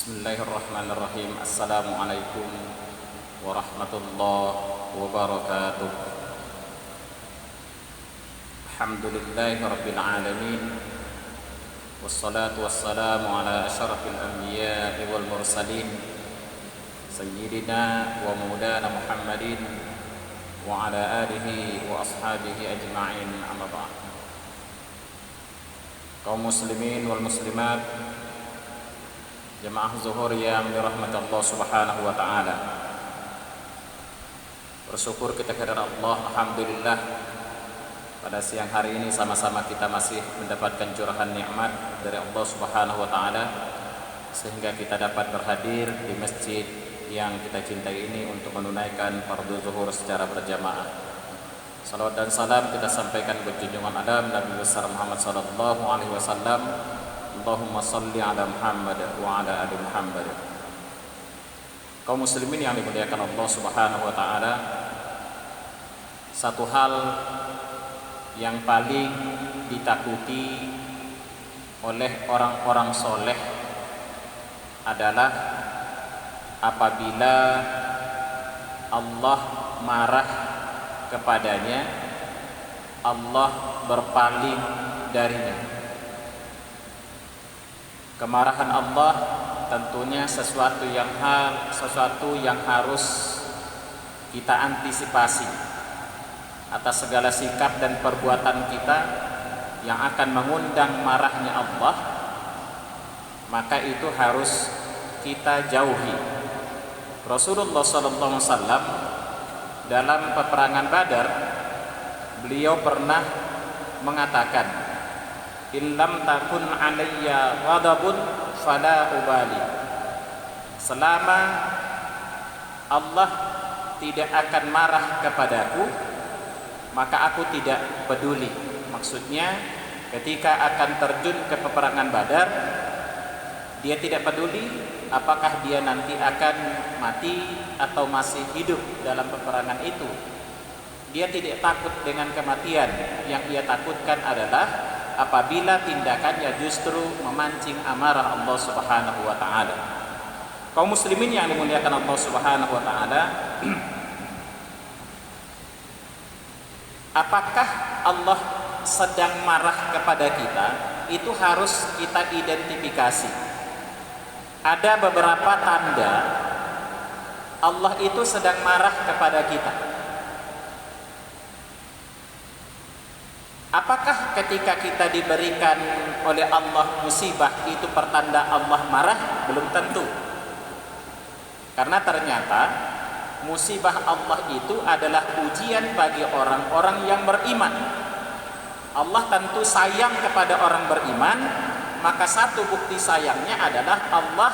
Bismillahirrahmanirrahim. Assalamualaikum warahmatullahi wabarakatuh. Alhamdulillahi rabbil alamin. Wassalatu wassalamu ala asyrafil anbiya'i wal mursalin Sayyidina wa maulana Muhammadin wa ala alihi wa ashabihi ajma'in, amma ba'd. Kaum muslimin wal muslimat, jemaah zuhur yang dirahmati Allah Subhanahu wa taala. Bersyukur kita kepada Allah, alhamdulillah pada siang hari ini sama-sama kita masih mendapatkan curahan nikmat dari Allah Subhanahu wa taala sehingga kita dapat berhadir di masjid yang kita cintai ini untuk menunaikan fardhu zuhur secara berjamaah. Salawat dan salam kita sampaikan ke junjungan Adam Nabi besar Muhammad sallallahu alaihi wasallam. Allahumma salli ala Muhammad wa ala ali Muhammad. Kaum muslimin yang dimuliakan Allah Subhanahu wa taala, satu hal yang paling ditakuti oleh orang-orang soleh adalah apabila Allah marah kepadanya, Allah berpaling darinya. Kemarahan Allah tentunya sesuatu yang harus kita antisipasi atas segala sikap dan perbuatan kita yang akan mengundang marahnya Allah, maka itu harus kita jauhi. Rasulullah SAW dalam peperangan Badar, beliau pernah mengatakan, "Illam takun alayya ghadabun fala ubali." Selama Allah tidak akan marah kepadaku, maka aku tidak peduli. Maksudnya ketika akan terjun ke peperangan Badar, dia tidak peduli apakah dia nanti akan mati atau masih hidup dalam peperangan itu. Dia tidak takut dengan kematian. Yang ia takutkan adalah apabila tindakannya justru memancing amarah Allah Subhanahu wa taala. Kaum muslimin yang dimuliakan Allah Subhanahu wa taala, apakah Allah sedang marah kepada kita? Itu harus kita identifikasi. Ada beberapa tanda Allah itu sedang marah kepada kita. Apakah ketika kita diberikan oleh Allah musibah itu pertanda Allah marah? Belum tentu. Karena ternyata musibah Allah itu adalah ujian bagi orang-orang yang beriman. Allah tentu sayang kepada orang beriman, maka satu bukti sayangnya adalah Allah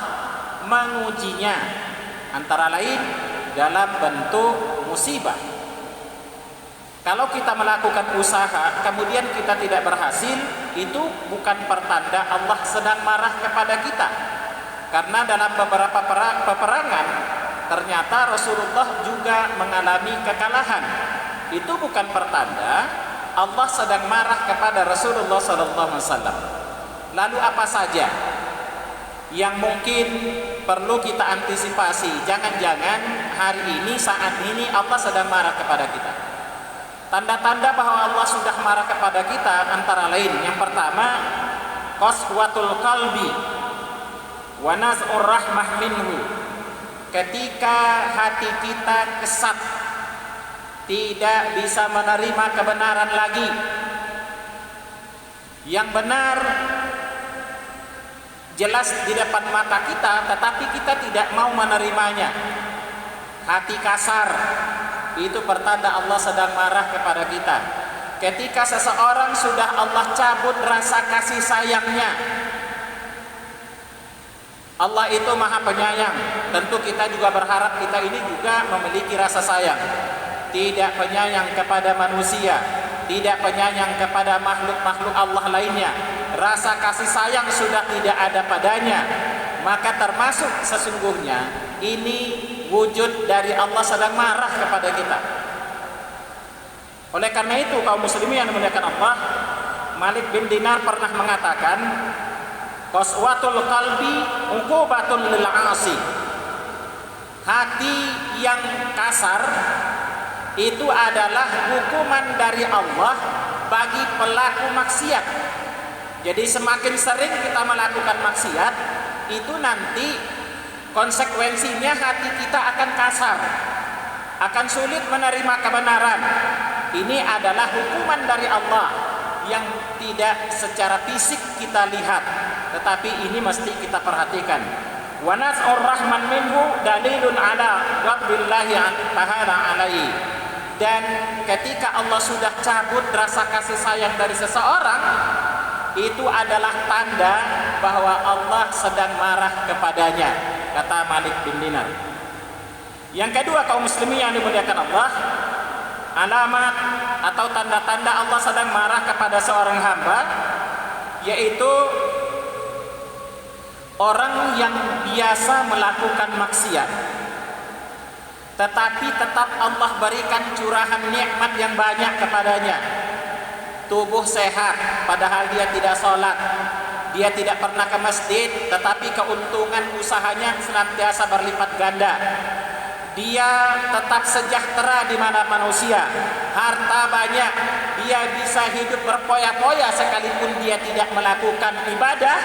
mengujinya, antara lain dalam bentuk musibah. Kalau kita melakukan usaha kemudian kita tidak berhasil, itu bukan pertanda Allah sedang marah kepada kita. Karena dalam beberapa peperangan ternyata Rasulullah juga mengalami kekalahan. Itu bukan pertanda Allah sedang marah kepada Rasulullah SAW. Lalu apa saja yang mungkin perlu kita antisipasi? Jangan-jangan hari ini, saat ini Allah sedang marah kepada kita. Tanda-tanda bahwa Allah sudah marah kepada kita antara lain, yang pertama, qaswatul qalbi wa naz'ur rahmah minhu. Ketika hati kita kesat, tidak bisa menerima kebenaran lagi. Yang benar jelas di depan mata kita, tetapi kita tidak mau menerimanya. Hati kasar, itu pertanda Allah sedang marah kepada kita. Ketika seseorang sudah Allah cabut rasa kasih sayangnya. Allah itu maha penyayang. Tentu kita juga berharap kita ini juga memiliki rasa sayang. Tidak penyayang kepada manusia, tidak penyayang kepada makhluk-makhluk Allah lainnya. Rasa kasih sayang sudah tidak ada padanya. Maka termasuk sesungguhnya ini wujud dari Allah sedang marah kepada kita. Oleh karena itu kaum muslimin yang dimuliakan Allah, Malik bin Dinar pernah mengatakan, Qaswatul qalbi uqubatul lil 'asi. Hati yang kasar itu adalah hukuman dari Allah bagi pelaku maksiat. Jadi semakin sering kita melakukan maksiat, itu nanti konsekuensinya hati kita akan kasar, akan sulit menerima kebenaran. Ini adalah hukuman dari Allah yang tidak secara fisik kita lihat, tetapi ini mesti kita perhatikan. Wa nas'ur rahman minhu dalilun ala ghadabillahi ta'ala alaihi. Dan ketika Allah sudah cabut rasa kasih sayang dari seseorang, itu adalah tanda bahwa Allah sedang marah kepadanya, kata Malik bin Dinar. Yang kedua, kaum muslimin yang dimuliakan Allah, alamat atau tanda-tanda Allah sedang marah kepada seorang hamba, yaitu orang yang biasa melakukan maksiat, tetapi tetap Allah berikan curahan nikmat yang banyak kepadanya. Tubuh sehat padahal dia tidak sholat, dia tidak pernah ke masjid, tetapi keuntungan usahanya senantiasa berlipat ganda. Dia tetap sejahtera di mana manusia, harta banyak, dia bisa hidup berpoya-poya sekalipun dia tidak melakukan ibadah.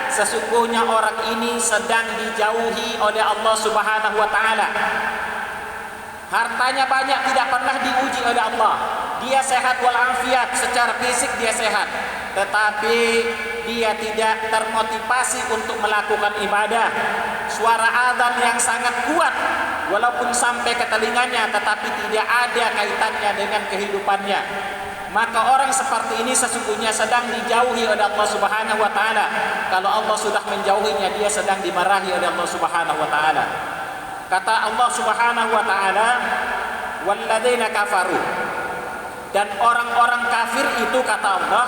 Sesungguhnya orang ini sedang dijauhi oleh Allah Subhanahu wa taala. Hartanya banyak, tidak pernah diuji oleh Allah. Dia sehat walafiat, secara fisik dia sehat, tetapi dia tidak termotivasi untuk melakukan ibadah. Suara azan yang sangat kuat walaupun sampai ke telinganya, tetapi tidak ada kaitannya dengan kehidupannya. Maka orang seperti ini sesungguhnya sedang dijauhi oleh Allah Subhanahu wa taala. Kalau Allah sudah menjauhinya, dia sedang dimarahi oleh Allah Subhanahu wa taala. Kata Allah Subhanahu wa taala, walladzina kafaru, dan orang-orang kafir itu, kata Allah,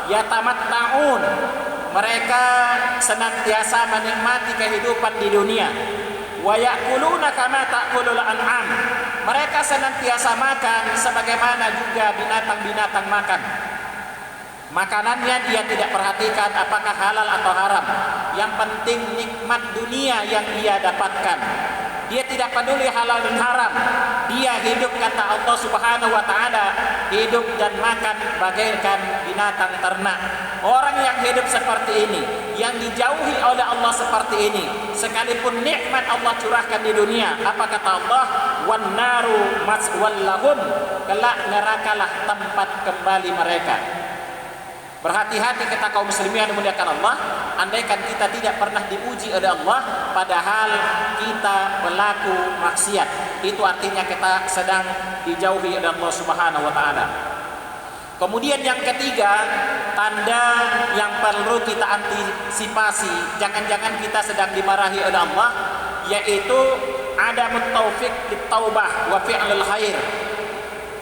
yatamatta'un, mereka senantiasa menikmati kehidupan di dunia. Wa ya'kuluna kama ta'kulul an'am, mereka senantiasa makan sebagaimana juga binatang-binatang makan. Makanannya dia tidak perhatikan apakah halal atau haram. Yang penting nikmat dunia yang ia dapatkan. Dia tidak peduli halal dan haram. Dia hidup, kata Allah Subhanahu wa taala, hidup dan makan bagaikan binatang ternak. Orang yang hidup seperti ini, yang dijauhi oleh Allah seperti ini, sekalipun nikmat Allah curahkan di dunia, apa kata Allah? Wan naru maswal lahum, kelak nerakalah tempat kembali mereka. Berhati-hati kita kaum muslimin yang dimuliakan Allah. Andaikan kita tidak pernah diuji oleh Allah, padahal kita pelaku maksiat, itu artinya kita sedang dijauhi oleh Allah Subhanahu wa taala. Kemudian yang ketiga, tanda yang perlu kita antisipasi, jangan-jangan kita sedang dimarahi oleh Allah, yaitu adamut taufiq bitaubah wa fi'lul khair.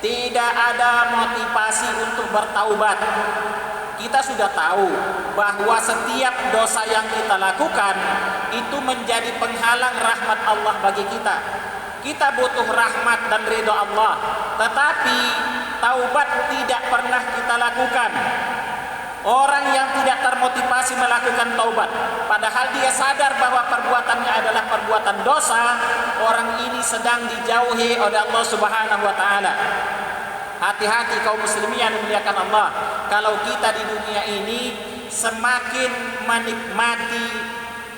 Tidak ada motivasi untuk bertaubat. Kita sudah tahu bahwa setiap dosa yang kita lakukan itu menjadi penghalang rahmat Allah bagi kita. Kita butuh rahmat dan ridha Allah, tetapi taubat tidak pernah kita lakukan. Orang yang tidak termotivasi melakukan taubat, padahal dia sadar bahwa perbuatannya adalah perbuatan dosa, orang ini sedang dijauhi oleh Allah Subhanahu wa taala. Hati-hati kaum muslimin yang dimuliakan Allah. Kalau kita di dunia ini semakin menikmati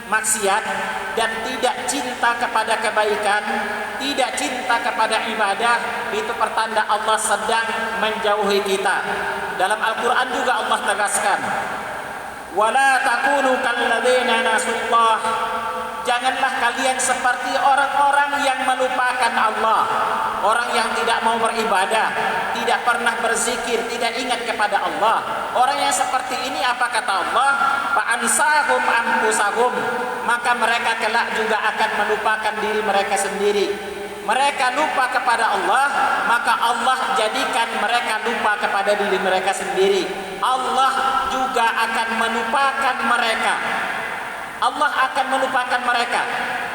maksiat dan tidak cinta kepada kebaikan, tidak cinta kepada ibadah, itu pertanda Allah sedang menjauhi kita. Dalam Al-Quran juga Allah tegaskan, wala takunu kalladzina nasullah, janganlah kalian seperti orang-orang yang melupakan Allah, orang yang tidak mau beribadah, tidak pernah berzikir, tidak ingat kepada Allah. Orang yang seperti ini, apa kata Allah? Fa'ansahum anfusahum, maka mereka kelak juga akan melupakan diri mereka sendiri. Mereka lupa kepada Allah, maka Allah jadikan mereka lupa kepada diri mereka sendiri. Allah juga akan melupakan mereka. Allah akan melupakan mereka.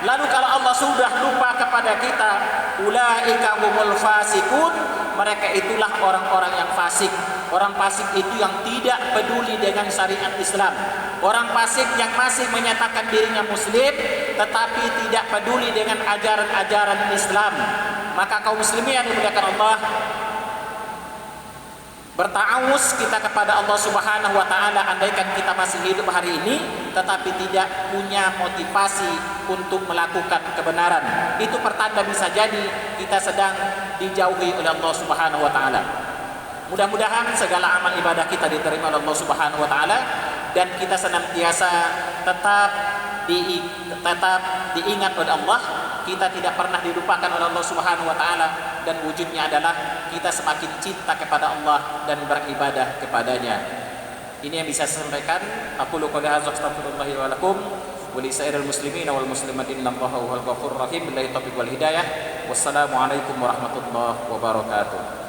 Lalu kalau Allah sudah lupa kepada kita, ulaika humul fasikun, mereka itulah orang-orang yang fasik. Orang fasik itu yang tidak peduli dengan syariat Islam. Orang fasik yang masih menyatakan dirinya muslim tetapi tidak peduli dengan ajaran-ajaran Islam. Maka kaum muslimin yang dimuliakan Allah, bertawus kita kepada Allah Subhanahu wa taala andaikan kita masih hidup hari ini tetapi tidak punya motivasi untuk melakukan kebenaran. Itu pertanda bisa jadi kita sedang dijauhi oleh Allah Subhanahu wa taala. Mudah-mudahan segala amal ibadah kita diterima oleh Allah Subhanahu wa taala dan kita senantiasa tetap diingat oleh Allah, kita tidak pernah dilupakan oleh Allah Subhanahu wa taala, dan wujudnya adalah kita semakin cinta kepada Allah dan beribadah kepadanya. Ini yang bisa saya sampaikan. Aqulu qouli hadza astaghfirullah wa lakum wa li sairil muslimin wal muslimat innallaha huwal ghafurur rahim. Billahi taufiq wal hidayah. Wassalamu alaikum warahmatullahi wabarakatuh.